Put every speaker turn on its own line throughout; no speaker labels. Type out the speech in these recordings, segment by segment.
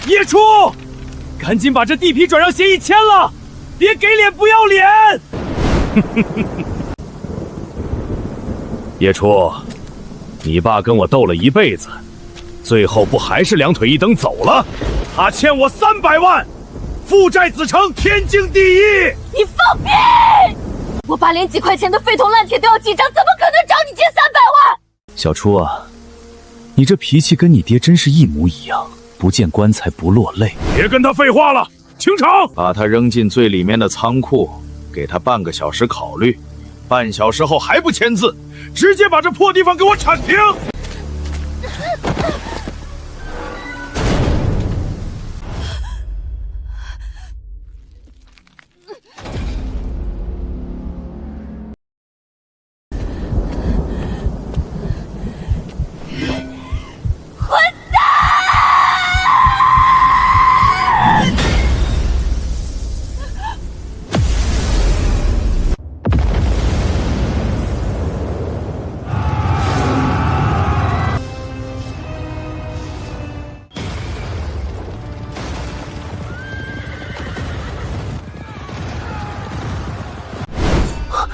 叶初，赶紧把这地皮转让协议签了，别给脸不要脸！叶初，你爸跟我斗了一辈子，最后不还是两腿一蹬走了？他欠我300万，父债子承，天经地义。
你放屁！我爸连几块钱的废铜烂铁都要记账，怎么可能找你借300万？
小初啊，你这脾气跟你爹真是一模一样。不见棺材不落泪。别跟他废话了，清场！把他扔进最里面的仓库，给他半个小时考虑。半小时后还不签字，直接把这破地方给我铲平！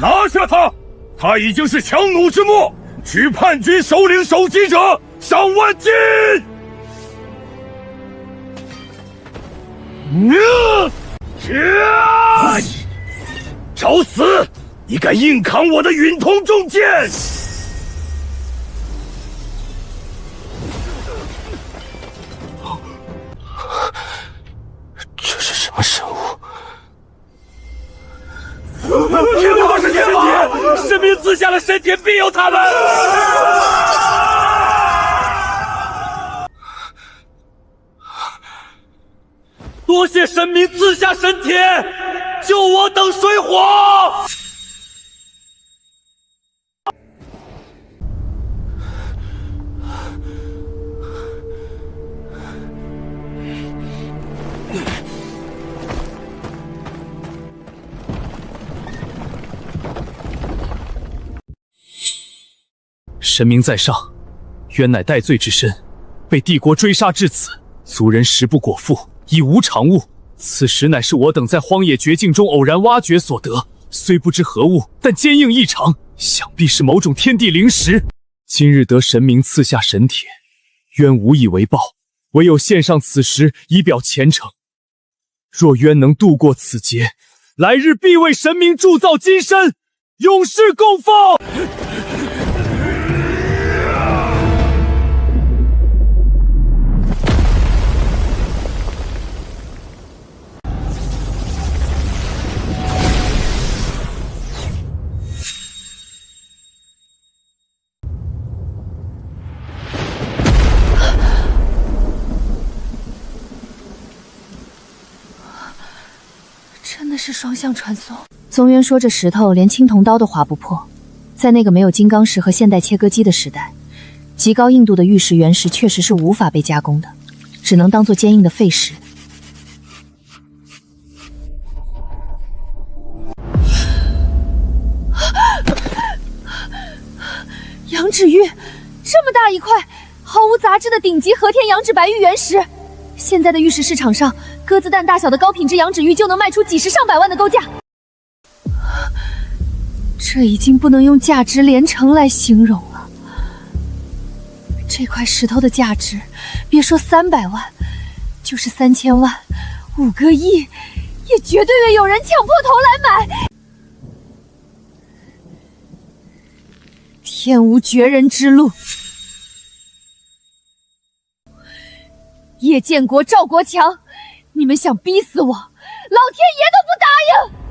拿下他！他已经是强弩之末，取叛军首领首级者上万斤！找死！你敢硬扛我的允同重剑！这是什么生物？天哪！是神铁！神明赐下了神铁，庇佑他们！多谢神明赐下神铁，救我等水火！神明在上，渊乃戴罪之身，被帝国追杀至此，族人食不果腹，已无长物。此石乃是我等在荒野绝境中偶然挖掘所得，虽不知何物，但坚硬异常，想必是某种天地灵石。今日得神明赐下神铁，渊无以为报，唯有献上此石以表虔诚。若渊能度过此劫，来日必为神明铸造金身，永世供奉。
真的是双向传送。宗渊说这石头连青铜刀都划不破，在那个没有金刚石和现代切割机的时代，极高硬度的玉石原石确实是无法被加工的，只能当做坚硬的废石。羊脂玉，这么大一块，毫无杂质的顶级和田羊脂白玉原石。现在的玉石市场上，鸽子蛋大小的高品质羊脂玉就能卖出几十上百万的高价。这已经不能用价值连城来形容了。这块石头的价值，别说300万，就是3000万、5个亿，也绝对会有人抢破头来买。天无绝人之路。叶建国、赵国强，你们想逼死我，老天爷都不答应！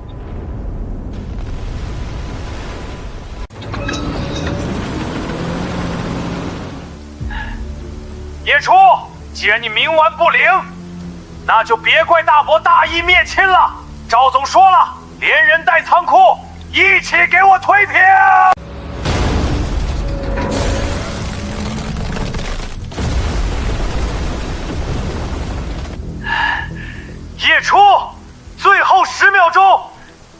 叶初，既然你冥顽不灵，那就别怪大伯大义灭亲了。赵总说了，连人带仓库一起给我推平！叶初，最后10秒钟，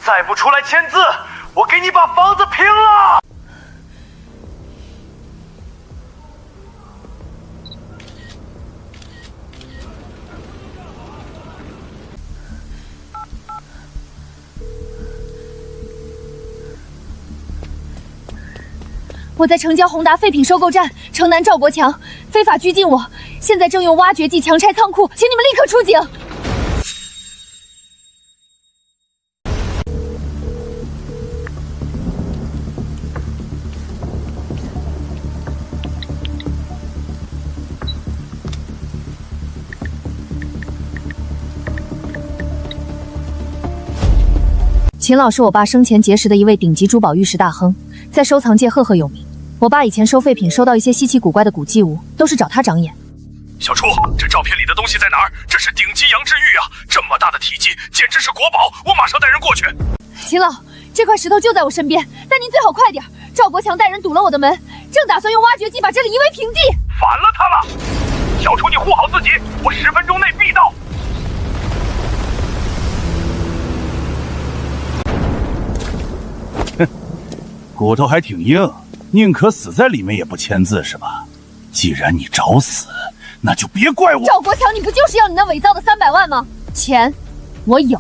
再不出来签字，我给你把房子平了！
我在城郊宏达废品收购站，城南赵国强非法拘禁我，现在正用挖掘机强拆仓库，请你们立刻出警。秦老是我爸生前结识的一位顶级珠宝玉石大亨，在收藏界赫赫有名。我爸以前收废品收到一些稀奇古怪的古迹物，都是找他长眼。
小初，这照片里的东西在哪儿？这是顶级羊脂玉啊，这么大的体积，简直是国宝！我马上带人过去。
秦老，这块石头就在我身边，但您最好快点。赵国强带人堵了我的门，正打算用挖掘机把这里夷为平地。
反了他了！小初，你护好自己，我10分钟内必到。
骨头还挺硬，宁可死在里面也不签字是吧？既然你找死，那就别怪我。
赵国强，你不就是要你那伪造的300万吗？钱，我有。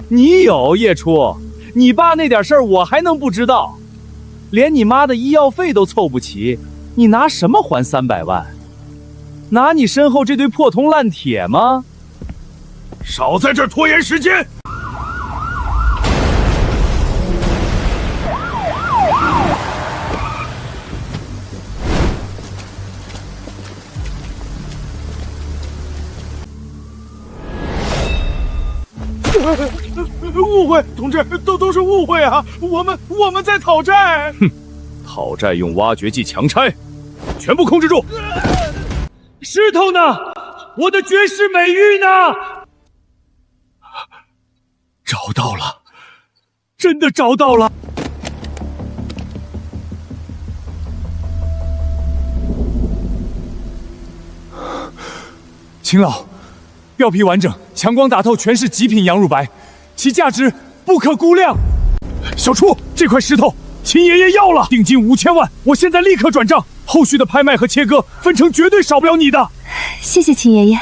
你有叶初，你爸那点事儿我还能不知道？连你妈的医药费都凑不齐，你拿什么还300万？拿你身后这堆破铜烂铁吗？
少在这儿拖延时间！误会，同志，都是误会啊！我们在讨债。
哼，讨债用挖掘机强拆，全部控制住！
石头呢？我的绝世美玉呢？
找到了，
真的找到了！秦老，表皮完整，强光打透，全是极品羊乳白，其价值不可估量。小初，这块石头秦爷爷要了，定金5000万，我现在立刻转账，后续的拍卖和切割分成绝对少不了你的。
谢谢秦爷爷。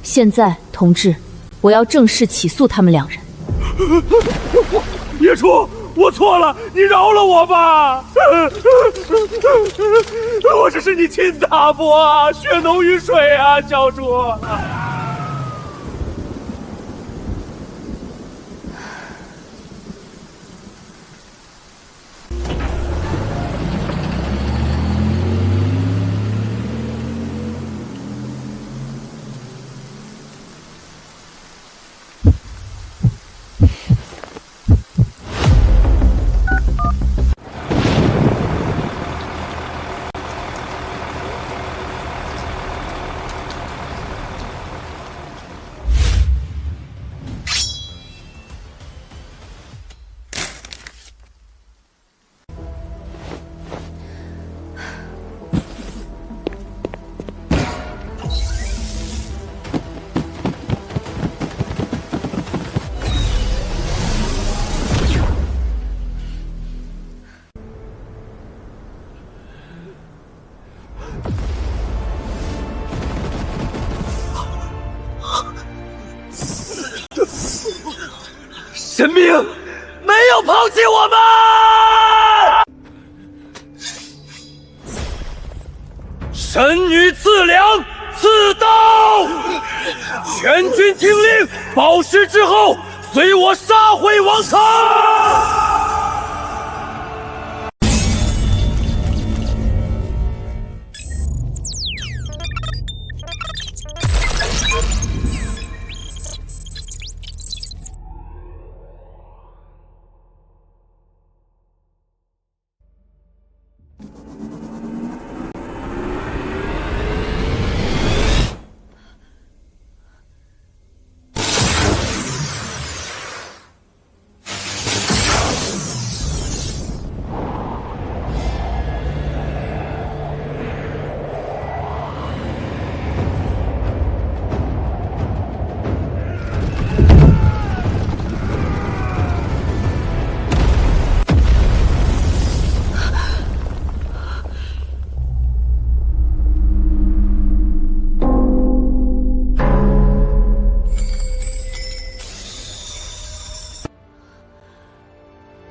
现在，同志，我要正式起诉他们2人。
叶初，我错了，你饶了我吧！我这是你亲大伯啊，血浓于水啊，小初。神明没有抛弃我们！神女赐粮赐刀，全军听令，报时之后，随我杀回王城。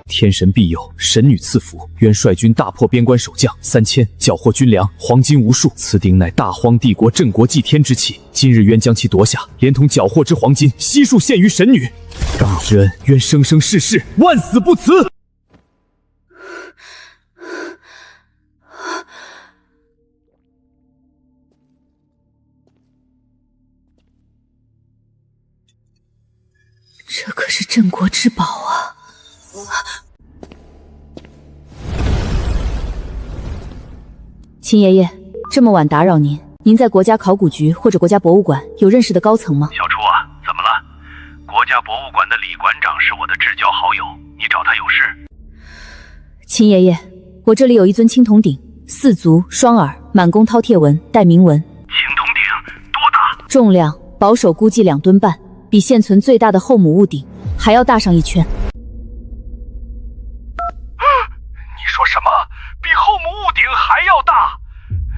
天神庇佑，神女赐福，愿率军大破边关守将3000，缴获军粮，黄金无数。此鼎乃大荒帝国镇国祭天之器，今日愿将其夺下，连同缴获之黄金，悉数献于神女。刚之恩，愿生生世世万死不辞。
这可是镇国之宝啊！
秦爷爷，这么晚打扰您，您在国家考古局或者国家博物馆有认识的高层吗？
小初啊，怎么了？国家博物馆的李馆长是我的至交好友，你找他有事？
秦爷爷，我这里有一尊青铜鼎，4足双耳，满弓饕餮纹，带铭文。
青铜鼎多大？
重量保守估计2吨半，比现存最大的后母戊鼎还要大上1圈。
你说什么？比后母戊鼎还要大？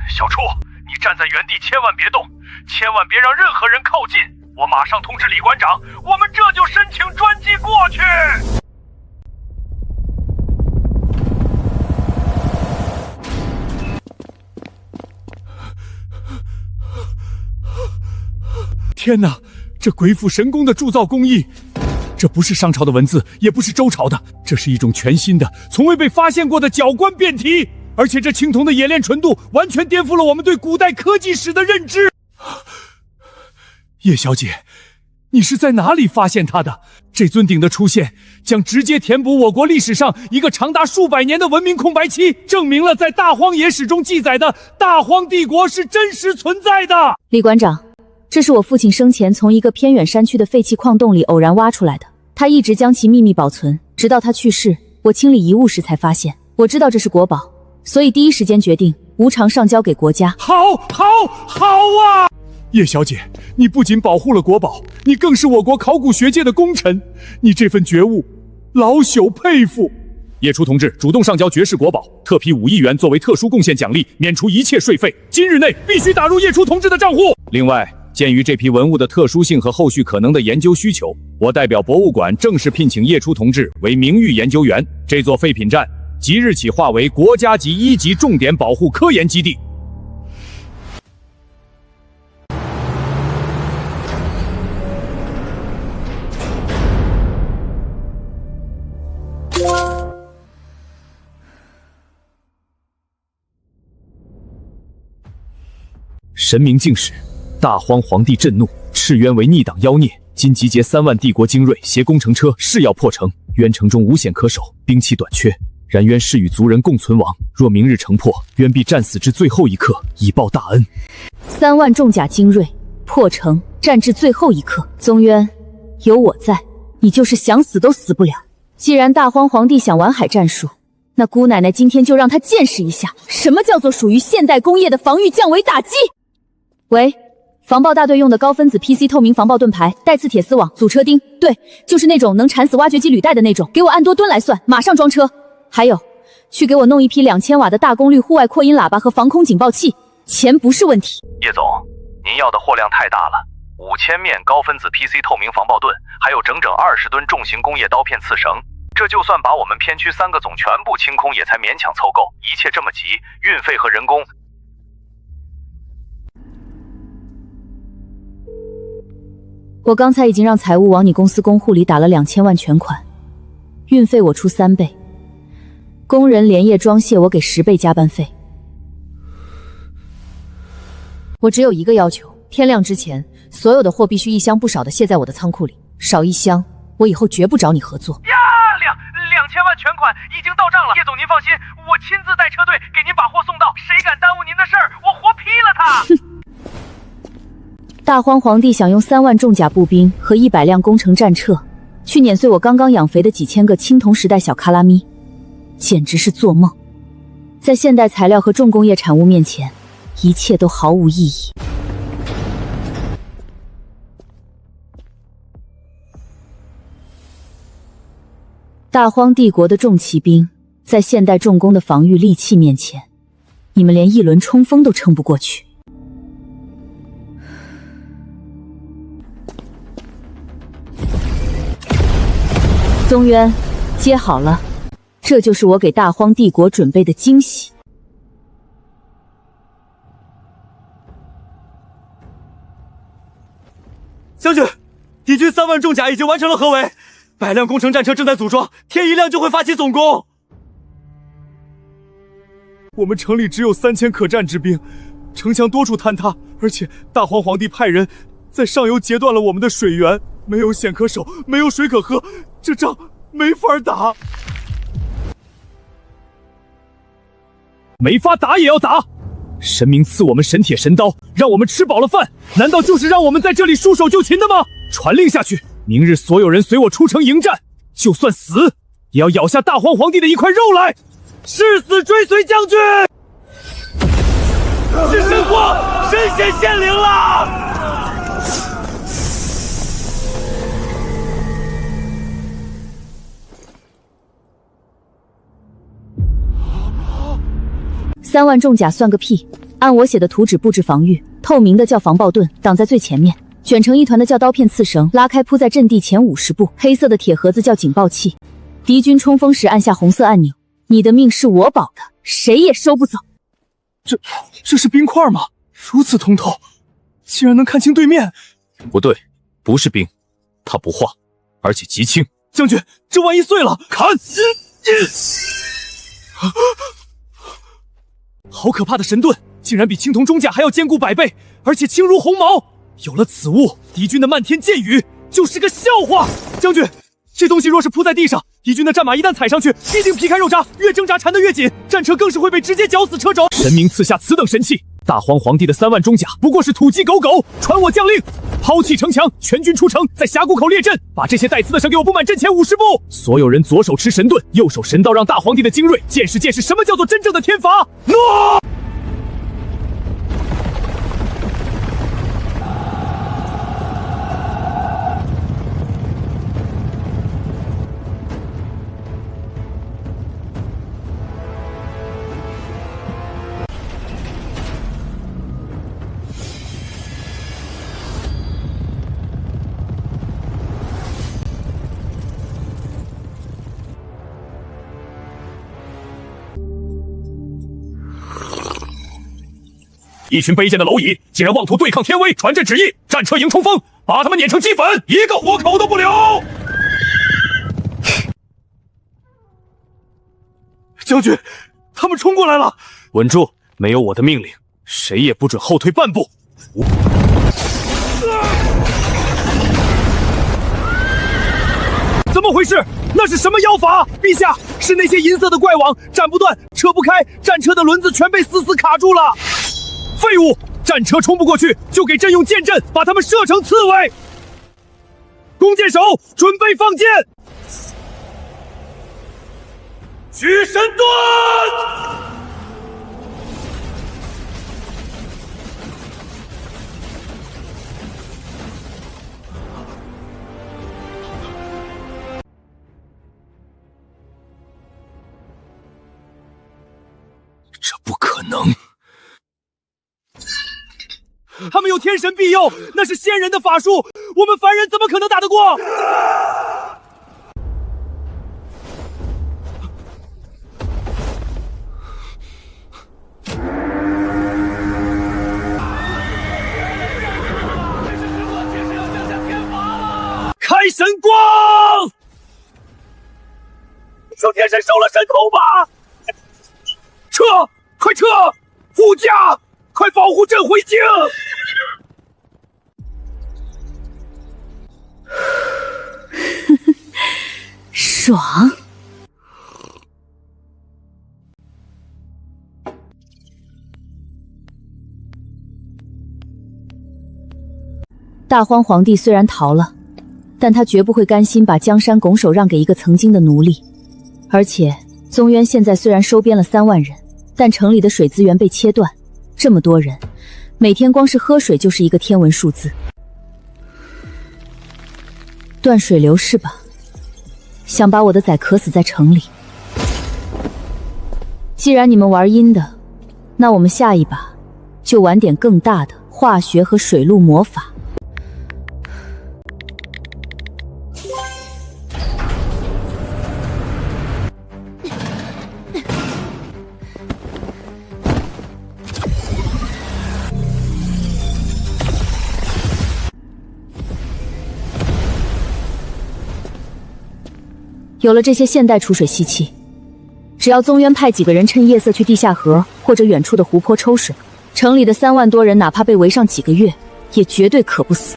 小初，你站在原地千万别动，千万别让任何人靠近。我马上通知李馆长，我们这就申请专机过去。
天哪，这鬼斧神工的铸造工艺，这不是商朝的文字，也不是周朝的，这是一种全新的、从未被发现过的角冠变体。而且这青铜的冶炼纯度完全颠覆了我们对古代科技史的认知。叶小姐，你是在哪里发现它的？这尊鼎的出现将直接填补我国历史上一个长达数百年的文明空白期，证明了在大荒野史中记载的大荒帝国是真实存在的。
李馆长，这是我父亲生前从一个偏远山区的废弃矿洞里偶然挖出来的，他一直将其秘密保存，直到他去世，我清理遗物时才发现。我知道这是国宝，所以第一时间决定无偿上交给国家。
好啊！叶小姐，你不仅保护了国宝，你更是我国考古学界的功臣，你这份觉悟，老朽佩服。叶初同志主动上交绝世国宝，特批5亿元作为特殊贡献奖励，免除一切税费，今日内必须打入叶初同志的账户。另外，鉴于这批文物的特殊性和后续可能的研究需求，我代表博物馆正式聘请叶初同志为名誉研究员。这座废品站即日起划为国家级1级重点保护科研基地。神明敬使，大荒皇帝震怒，赤渊为逆党妖孽，今集结3万帝国精锐，携工程车，誓要破城。渊城中无险可守，兵器短缺，然渊誓与族人共存亡。若明日城破，渊必战死至最后一刻，以报大恩。
3万重甲精锐，破城战至最后一刻。宗渊，有我在，你就是想死都死不了。既然大荒皇帝想玩海战术，那姑奶奶今天就让他见识一下，什么叫做属于现代工业的防御降维打击。喂，防爆大队用的高分子 PC 透明防爆盾牌，带刺铁丝网，组车钉，对，就是那种能缠死挖掘机履带的那种，给我按多吨来算，马上装车。还有，去给我弄一批2000瓦的大功率户外扩音喇叭和防空警报器，钱不是问题。
叶总，您要的货量太大了，5000面高分子 PC 透明防爆盾，还有整整20吨重型工业刀片刺绳，这就算把我们片区3个总全部清空，也才勉强凑够。一切这么急，运费和人工。
我刚才已经让财务往你公司公户里打了2000万全款，运费我出3倍，工人连夜装卸我给10倍加班费。我只有一个要求，天亮之前，所有的货必须一箱不少的卸在我的仓库里，少1箱，我以后绝不找你合作。
呀，2000万全款已经到账了，叶总您放心，我亲自带车队给您把货送到，谁敢耽误您的事儿，我活劈了他！
大荒皇帝想用3万重甲步兵和100辆工程战车去碾碎我刚刚养肥的几千个青铜时代小卡拉咪，简直是做梦。在现代材料和重工业产物面前，一切都毫无意义。大荒帝国的重骑兵在现代重工的防御利器面前，你们连一轮冲锋都撑不过去。宗渊，接好了，这就是我给大荒帝国准备的惊喜。
将军，敌军3万重甲已经完成了合围，100辆工程战车正在组装，天一亮就会发起总攻。
我们城里只有3000可战之兵，城墙多处坍塌，而且大荒皇帝派人在上游截断了我们的水源，没有险可守，没有水可喝，这仗没法打。
没法打也要打！神明赐我们神铁神刀，让我们吃饱了饭，难道就是让我们在这里束手就擒的吗？传令下去，明日所有人随我出城迎战，就算死，也要咬下大荒皇帝的一块肉来！
誓死追随将军！是神火，神仙显灵了！3
万重甲算个屁！按我写的图纸布置防御，透明的叫防爆盾挡在最前面，卷成一团的叫刀片刺绳拉开铺在阵地前50步，黑色的铁盒子叫警报器。敌军冲锋时按下红色按钮，你的命是我保的，谁也收不走。
这是冰块吗？如此通透，竟然能看清对面。
不对，不是冰，它不化，而且极轻。
将军，这万一碎了，
看！好可怕的神盾，竟然比青铜中甲还要坚固100倍，而且轻如鸿毛。有了此物，敌军的漫天箭雨就是个笑话。
将军，这东西若是铺在地上，敌军的战马一旦踩上去，必定皮开肉绽，越挣扎缠得越紧，战车更是会被直接绞死车轴。
神明赐下此等神器，大荒皇帝的3万重甲不过是土鸡狗狗。传我将令，抛弃城墙，全军出城，在峡谷口列阵，把这些带刺的绳给我布满阵前50步。所有人左手持神盾，右手神刀，让大皇帝的精锐见识见识什么叫做真正的天罚。诺！
一群卑贱的蝼蚁，竟然妄图对抗天威，传朕旨意，战车迎冲锋，把他们碾成齑粉，一个活口都不留！
将军，他们冲过来了！
稳住！没有我的命令，谁也不准后退半步！
怎么回事？那是什么妖法？陛下，是那些银色的怪网，斩不断，扯不开，战车的轮子全被死死卡住了。废物！战车冲不过去，就给朕用箭阵把他们射成刺猬。弓箭手，准备放箭！
取神盾！
这不可能！
他们有天神庇佑，那是仙人的法术，我们凡人怎么可能打得过？开神光！求天神收了神头吧！撤！快撤！护驾！快保护朕回京！
爽！大荒皇帝虽然逃了，但他绝不会甘心把江山拱手让给一个曾经的奴隶。而且宗渊现在虽然收编了3万人，但城里的水资源被切断，这么多人，每天光是喝水就是一个天文数字。断水流是吧？想把我的崽渴死在城里。既然你们玩阴的，那我们下一把就玩点更大的化学和水路魔法。有了这些现代储水系器，只要宗渊派几个人趁夜色去地下河或者远处的湖泊抽水，城里的3万多人哪怕被围上几个月，也绝对渴不死。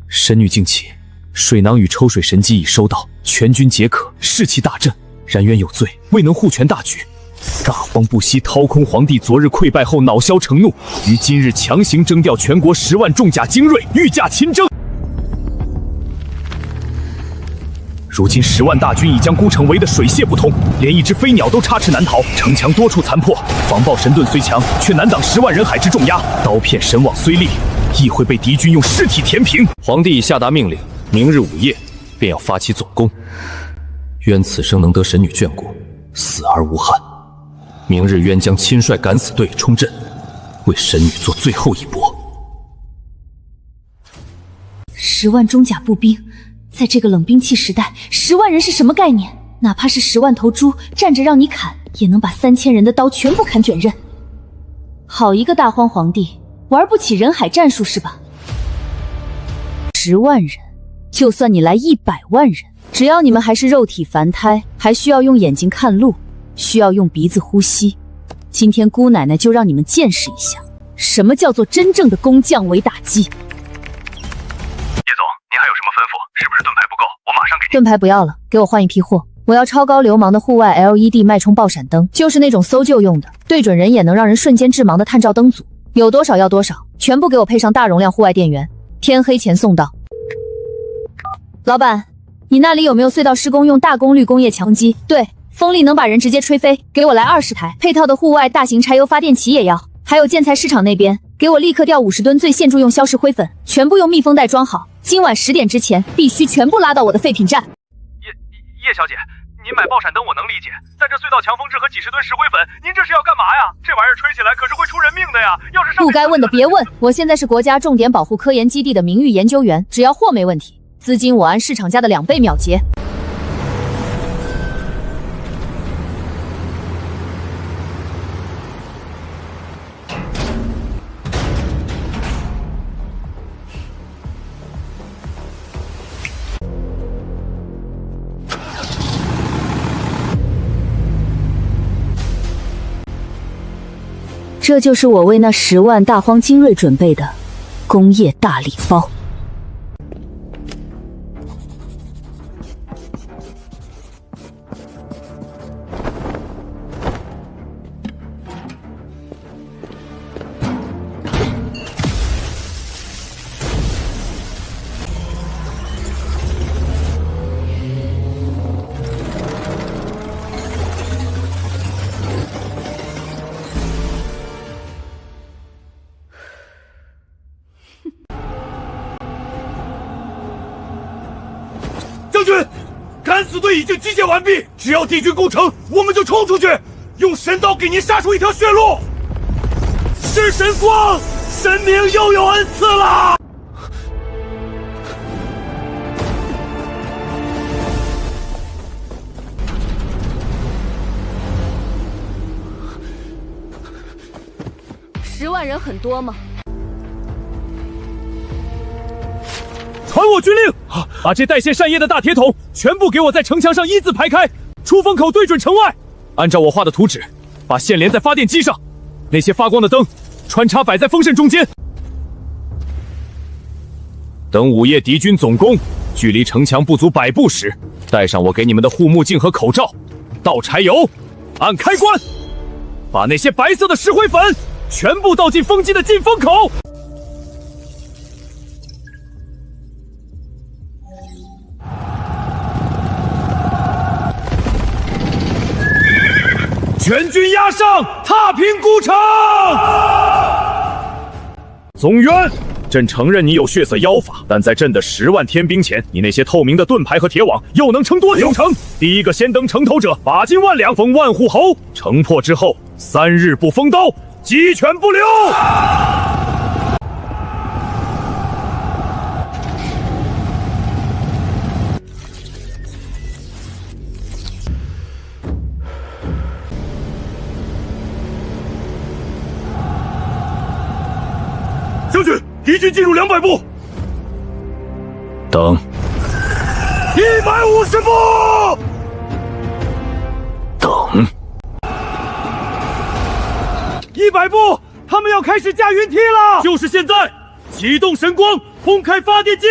神女静气，水囊与抽水神机已收到，全军皆可，士气大振。然渊有罪，未能护全大局。大荒不惜掏空皇帝昨日溃败后恼羞成怒，于今日强行征调全国10万重甲精锐，御驾亲征。如今10万大军已将孤城围得水泄不通，连一只飞鸟都插翅难逃，城墙多处残破。防暴神盾虽强，却难挡10万人海之重压。刀片神网虽利，亦会被敌军用尸体填平。皇帝已下达命令，明日午夜便要发起总攻。渊此生能得神女眷顾，死而无憾。明日渊将亲率敢死队冲阵，为神女做最后一搏。
10万中甲步兵，在这个冷兵器时代，10万人是什么概念？哪怕是10万头猪站着让你砍，也能把3000人的刀全部砍卷刃。好一个大荒皇帝，玩不起人海战术是吧？10万人，就算你来100万人，只要你们还是肉体凡胎，还需要用眼睛看路，需要用鼻子呼吸，今天姑奶奶就让你们见识一下，什么叫做真正的工匠为打击。
叶总，您还有什么吩咐？是不是盾牌不够？我马上给您。
盾牌不要了，给我换一批货。我要超高流芒的户外 LED 脉冲爆闪灯，就是那种搜救用的，对准人眼能让人瞬间致盲的探照灯组。有多少要多少，全部给我配上大容量户外电源，天黑前送到。老板，你那里有没有隧道施工用大功率工业强风机？对，风力能把人直接吹飞，给我来20台。配套的户外大型柴油发电机也要。还有建材市场那边，给我立刻调50吨最限注用消蚀灰粉，全部用密封袋装好，今晚10点之前必须全部拉到我的废品站。
叶小姐，您买爆闪灯我能理解，但这隧道强风制和几十吨石灰粉，您这是要干嘛呀？这玩意儿吹起来可是会出人命的呀！要是上
不该问的别问，我现在是国家重点保护科研基地的名誉研究员，只要货没问题，资金我按市场价的2倍秒结。这就是我为那10万大荒精锐准备的工业大礼包。
将军，敢死队已经集结完毕，只要敌军攻城，我们就冲出去，用神刀给您杀出一条血路。是神光，神明又有恩赐了。
10万人很多吗？
传我军令，把这带线扇叶的大铁桶全部给我在城墙上一字排开，出风口对准城外。按照我画的图纸，把线连在发电机上，那些发光的灯穿插摆在风扇中间。等午夜敌军总攻，距离城墙不足100步时，带上我给你们的护目镜和口罩，倒柴油，按开关，把那些白色的石灰粉全部倒进风机的进风口。
全军压上，踏平孤城。
宗渊，朕承认你有血色妖法，但在朕的10万天兵前，你那些透明的盾牌和铁网又能撑多久？城第一个先登城头者，把金万两，封万户侯。城破之后，3日不封刀，鸡犬不留。
敌军进入200步。
等
150步。
等
100步，他们要开始架云梯了！就是现在，启动神光，轰开发电机！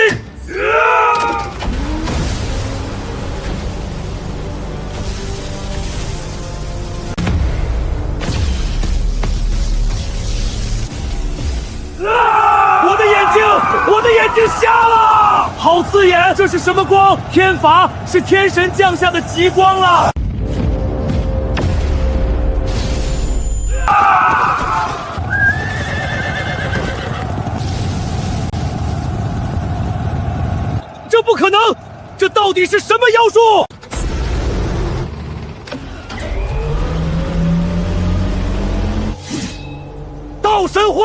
我的眼睛瞎了！好刺眼，这是什么光？天罚，是天神降下的极光了！这不可能！这到底是什么妖术？道神辉！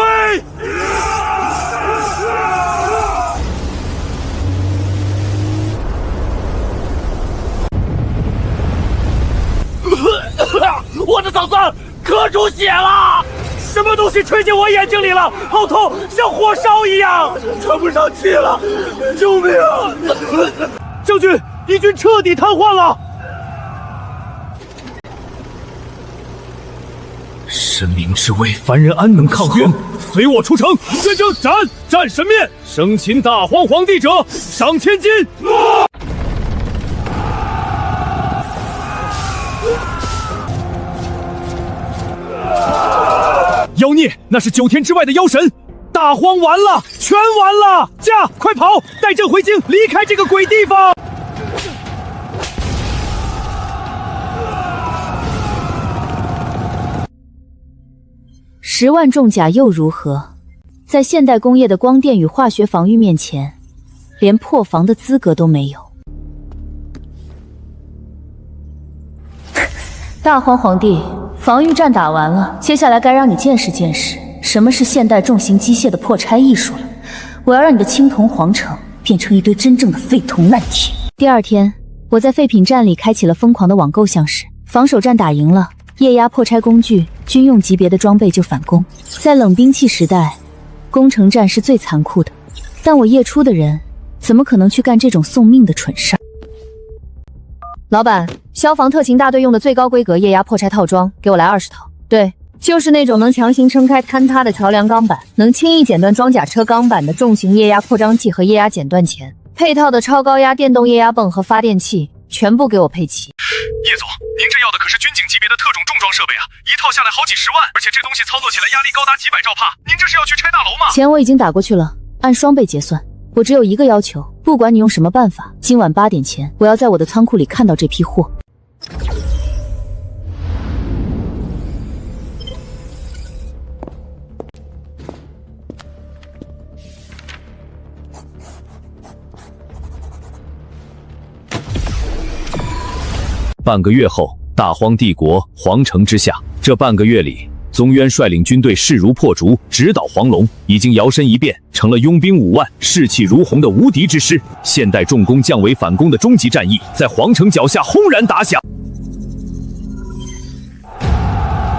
我的嗓子咳出血了！什么东西吹进我眼睛里了？好痛，像火烧一样，喘不上气了！救命啊！将军，敌军彻底瘫痪了！
神明之位，凡人安能抗衡？
随我出城！宣称斩神面，生擒大荒皇帝者，赏千金！
妖孽，那是9天之外的妖神，大荒完了，全完了！驾，快跑，带朕回京，离开这个鬼地方
！10万重甲又如何？在现代工业的光电与化学防御面前，连破防的资格都没有。大荒皇帝，防御战打完了，接下来该让你见识见识什么是现代重型机械的破拆艺术了。我要让你的青铜皇城变成一堆真正的废铜烂铁。第2天，我在废品站里开启了疯狂的网购项式，防守战打赢了，液压破拆工具、军用级别的装备就反攻。在冷兵器时代，攻城战是最残酷的，但我夜出的人怎么可能去干这种送命的蠢事儿？老板，消防特勤大队用的最高规格液压破拆套装，给我来20套。对，就是那种能强行撑开坍塌的桥梁钢板，能轻易剪断装甲车钢板的重型液压扩张器和液压剪断钳，配套的超高压电动液压泵和发电器，全部给我配齐。
叶总，您这要的可是军警级别的特种重装设备啊，一套下来好几10万，而且这东西操作起来压力高达几百兆帕，您这是要去拆大楼吗？
钱我已经打过去了，按双倍结算。我只有一个要求，不管你用什么办法，今晚8点前，我要在我的仓库里看到这批货。
半个月后，大荒帝国皇城之下，这半个月里，宗渊率领军队势如破竹，直捣黄龙，已经摇身一变成了拥兵5万、士气如虹的无敌之师。现代重工降维反攻的终极战役，在皇城脚下轰然打响。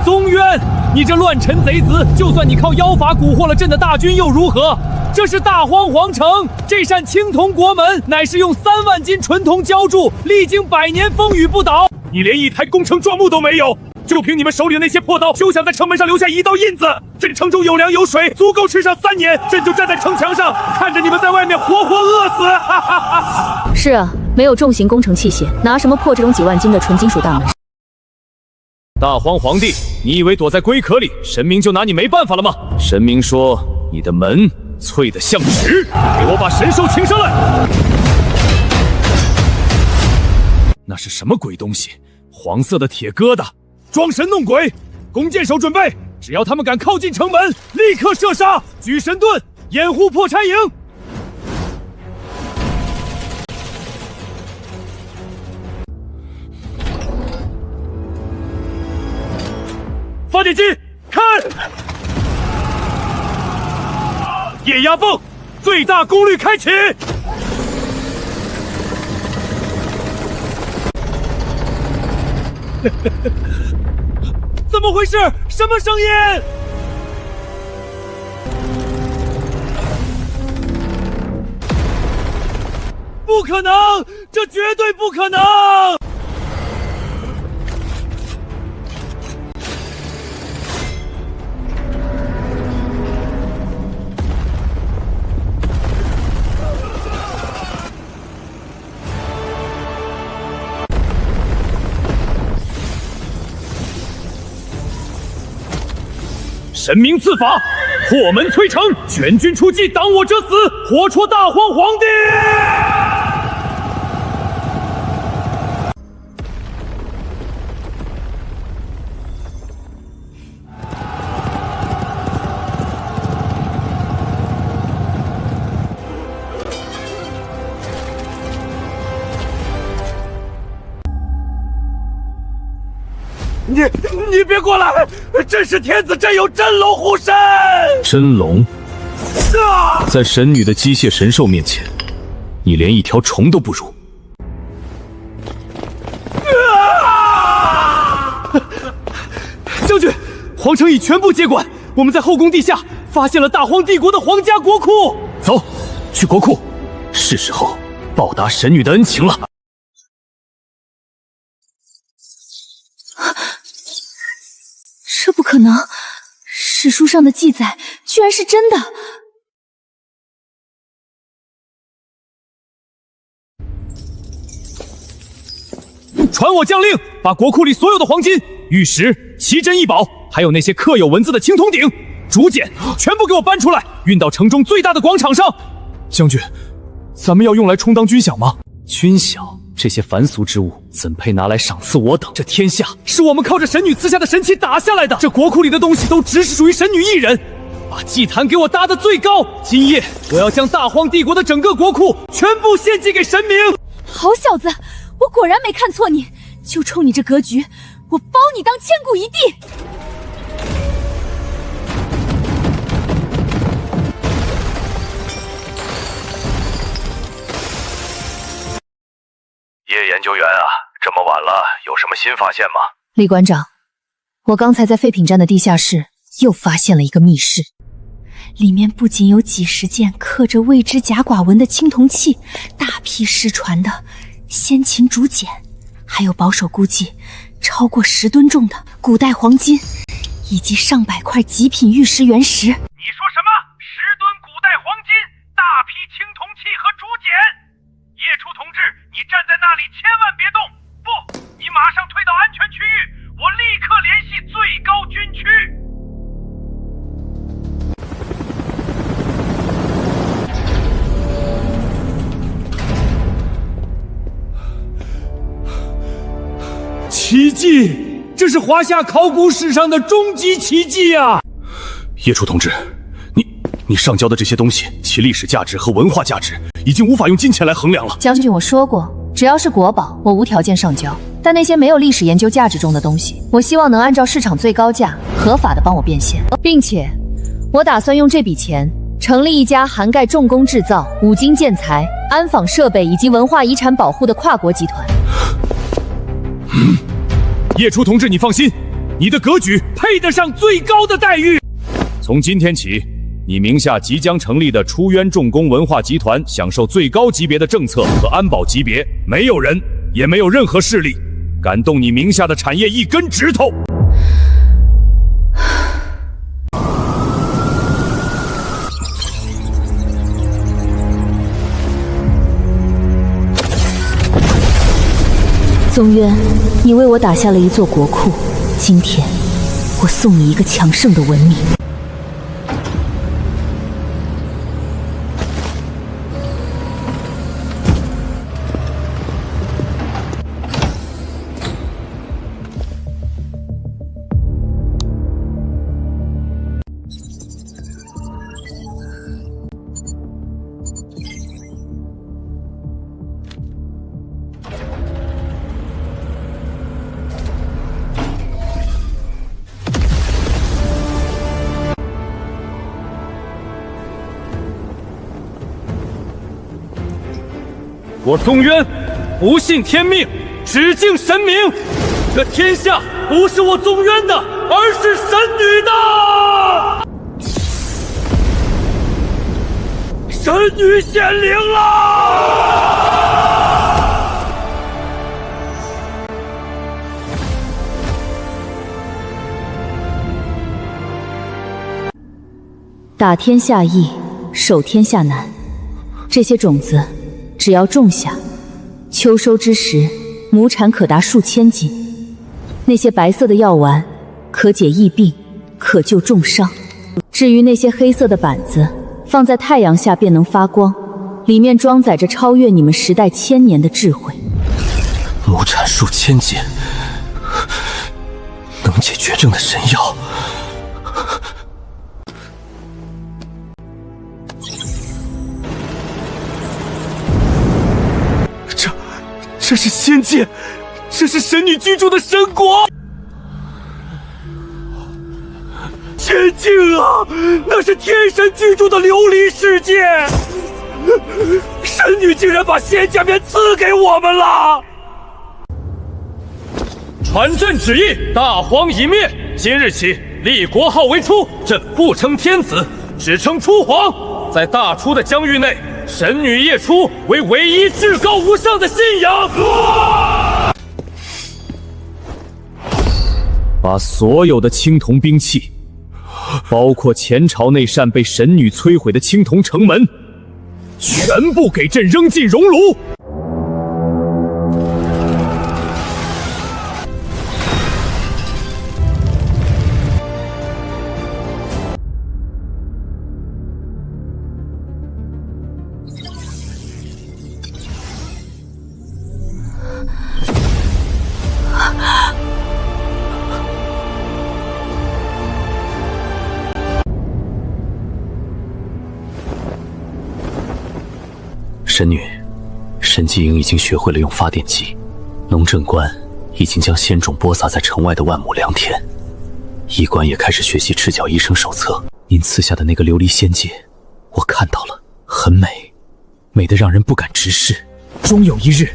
宗渊，你这乱臣贼子，就算你靠妖法蛊惑了朕的大军又如何？这是大荒皇城，这扇青铜国门乃是用3万斤纯铜浇筑，历经100年风雨不倒。
你连一台工程壮木都没有，就凭你们手里的那些破刀，休想在城门上留下一道印子。朕城中有粮有水，足够吃上3年。朕就站在城墙上，看着你们在外面活活饿死。哈哈哈！
是啊，没有重型工程器械，拿什么破这种几万斤的纯金属大门？
大荒皇帝，你以为躲在龟壳里，神明就拿你没办法了吗？神明说你的门脆得像纸，给我把神兽请上来。
那是什么鬼东西？黄色的铁疙瘩，装神弄鬼！弓箭手准备，只要他们敢靠近城门，立刻射杀！举神盾，掩护破拆营。
发电机，看！液压泵，最大功率开启！怎么回事？什么声音？不可能，这绝对不可能！
神明赐法，破门摧城，全军出击，挡我者死，活戳大荒皇帝！
你别过来！真是天子真有真龙护身！
真龙，在神女的机械神兽面前，你连一条虫都不如。
将军，皇城已全部接管，我们在后宫地下发现了大荒帝国的皇家国库。
走，去国库，是时候报答神女的恩情了。
这不可能！史书上的记载居然是真的。
传我将令，把国库里所有的黄金、玉石、奇珍异宝，还有那些刻有文字的青铜鼎、竹简，全部给我搬出来，运到城中最大的广场上。将军，咱们要用来充当军饷吗？
军饷？这些凡俗之物怎配拿来赏赐我等？
这天下是我们靠着神女赐下的神器打下来的，这国库里的东西都只是属于神女一人。把祭坛给我搭得最高，今夜我要将大荒帝国的整个国库全部献祭给神明。
好小子，我果然没看错你，就冲你这格局，我包你当千古一帝！
叶研究员啊，这么晚了，有什么新发现吗？
李馆长，我刚才在废品站的地下室又发现了一个密室，
里面不仅有几十件刻着未知甲寡文的青铜器，大批失传的先秦竹简，还有保守估计超过10吨重的古代黄金，以及上百块极品玉石原石。
你说什么？10吨古代黄金，大批青铜器和竹简？叶初同志，你站在那里千万别动！不，你马上退到安全区域，我立刻联系最高军区。
奇迹！这是华夏考古史上的终极奇迹啊！
叶初同志，你上交的这些东西，其历史价值和文化价值已经无法用金钱来衡量了。
将军，我说过，只要是国宝，我无条件上交。但那些没有历史研究价值中的东西，我希望能按照市场最高价，合法的帮我变现，并且，我打算用这笔钱成立一家涵盖重工制造、五金建材、安纺设备以及文化遗产保护的跨国集团。
叶初同志，你放心，你的格局配得上最高的待遇。
从今天起，你名下即将成立的出渊重工文化集团享受最高级别的政策和安保级别，没有人也没有任何势力敢动你名下的产业一根指头。
宗渊，你为我打下了一座国库，今天我送你一个强盛的文明。
我宗渊不信天命，只敬神明。这天下不是我宗渊的，而是神女的。神女显灵了！
打天下易，守天下难。这些种子只要种下，秋收之时，亩产可达数千斤。那些白色的药丸，可解疫病，可救重伤。至于那些黑色的板子，放在太阳下便能发光，里面装载着超越你们时代1000年的智慧。
亩产数千斤，能解绝症的神药。这是仙界，这是神女居住的神国。仙境啊，那是天神居住的琉璃世界。神女竟然把仙家面赐给我们了！
传朕旨意，大荒已灭，今日起立国号为初，朕不称天子，只称初皇。在大初的疆域内，神女夜出为唯一至高无上的信仰。
把所有的青铜兵器，包括前朝那扇被神女摧毁的青铜城门，全部给朕扔进熔炉。神女，沈继营已经学会了用发电机，农政官已经将仙种播撒在城外的万亩良田，医官也开始学习赤脚医生手册。您赐下的那个琉璃仙界，我看到了，很美，美得让人不敢直视。终有一日，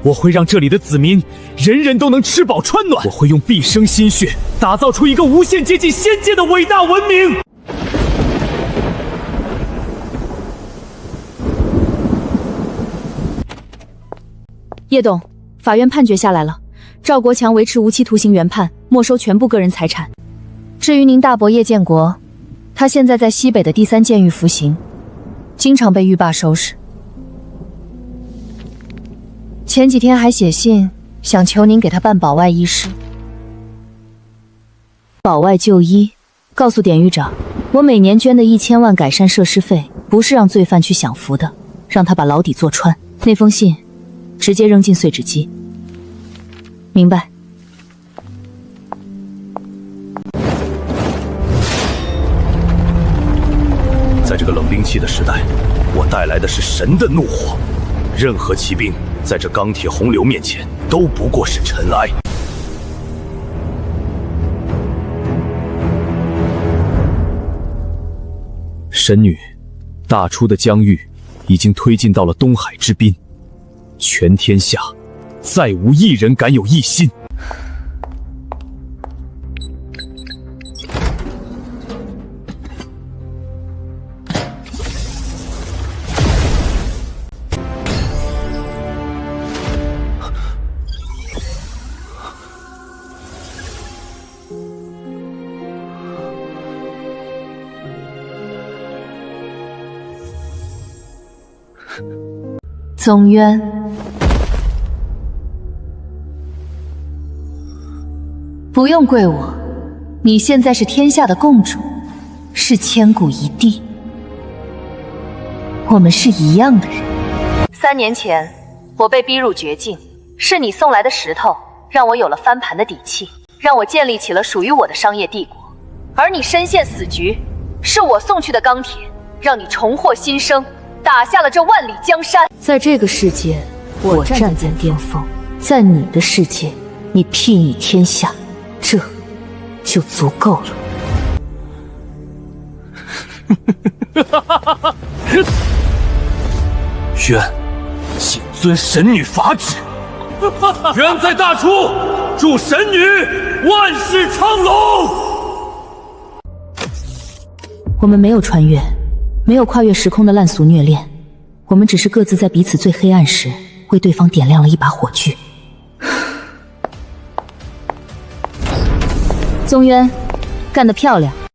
我会让这里的子民人人都能吃饱穿暖，我会用毕生心血打造出一个无限接近仙界的伟大文明。
叶董，法院判决下来了，赵国强维持无期徒刑原判，没收全部个人财产。
至于您大伯叶建国，他现在在西北的第3监狱服刑，经常被狱霸收拾。前几天还写信想求您给他办保外医师。
保外就医，告诉典狱长，我每年捐的1000万改善设施费，不是让罪犯去享福的，让他把牢底坐穿。那封信直接扔进碎纸机。明白。
在这个冷兵器的时代，我带来的是神的怒火，任何骑兵在这钢铁洪流面前都不过是尘埃。神女，大初的疆域已经推进到了东海之滨，全天下再无一人敢有异心。
宗渊，不用跪我，你现在是天下的共主，是千古一帝，我们是一样的人。3年前，我被逼入绝境，是你送来的石头，让我有了翻盘的底气，让我建立起了属于我的商业帝国。而你深陷死局，是我送去的钢铁，让你重获新生，打下了这万里江山。
在这个世界，我站在巅峰；在你的世界，你睥睨天下，这就足够了。
愿谨遵神女法旨。
愿在大初祝神女万世昌隆。
我们没有穿越，没有跨越时空的烂俗虐恋，我们只是各自在彼此最黑暗时，为对方点亮了一把火炬。宗渊，干得漂亮！